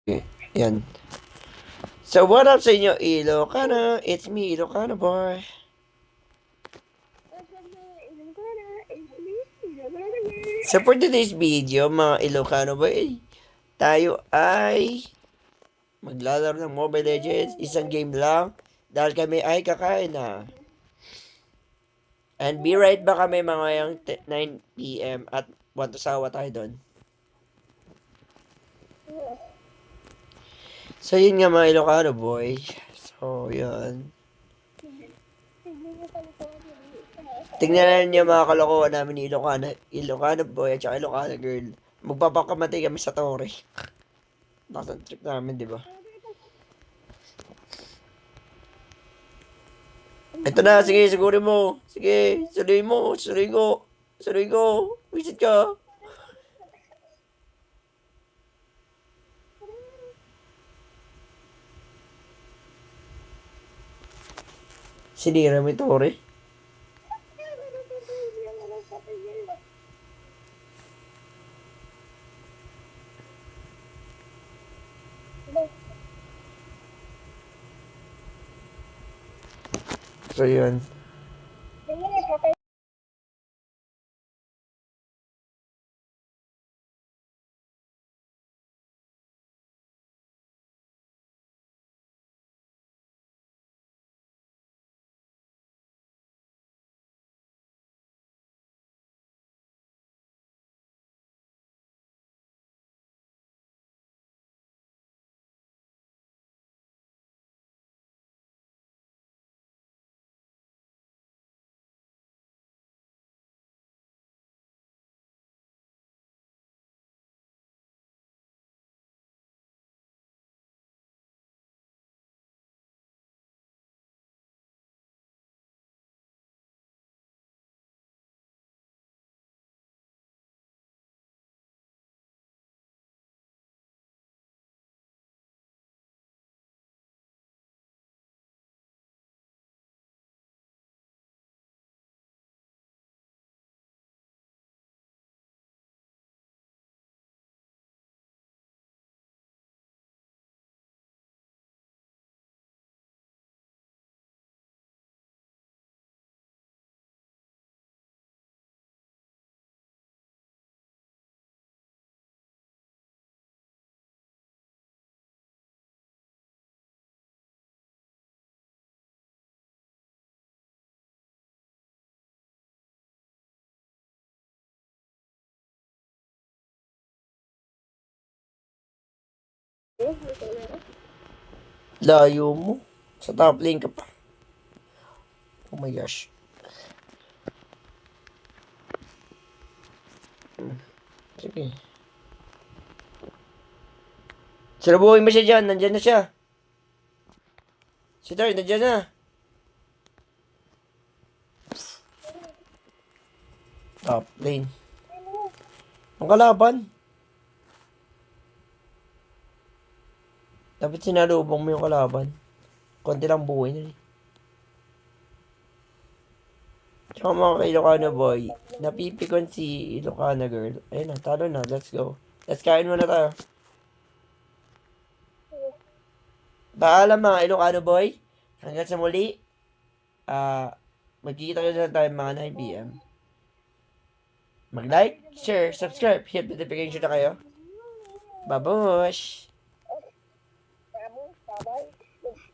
Okay, yan. So, what up sa inyo, Ilocano? It's me, Ilocano boy. So, for today's video, mga Ilocano boy, tayo ay maglalaro ng Mobile Legends. Isang game lang. Dahil kami ay kakain na. And be right back kami mga yung 9 p.m. at sawa tayo doon. So, yun nga mga Ilocano boy. So, yun. Tingnan niyo mga kalokohan namin ni Ilocano boy at saka Ilocano girl. Magpapakamatay kami sa tore. Lakas ang trip namin, di ba? Ito na, sige, sigurin mo. Sige, saluhin mo, saluhin ko. Saluhin ko. Visit ka. Sinira mo ito, Ore. So, yun. Layo mo. Sa top lane ka pa. Oh my gosh. Sige. Sarabuhin mo siya dyan. Nandyan na siya. Si Tar, nandyan na. Top lane. Ang kalaban. Dapat sinalubong mo yung kalaban. Konti lang buhay na eh. Tsaka mga Ilocano boy, napipikon si Ilocano girl. Ayun na, talo na. Let's go. Let's kain muna tayo. Paalam mga Ilocano boy. Hanggang sa muli. Magkikita ko na tayo mga 9 p.m. Mag-like, share, subscribe, hit notification na kayo. Babush!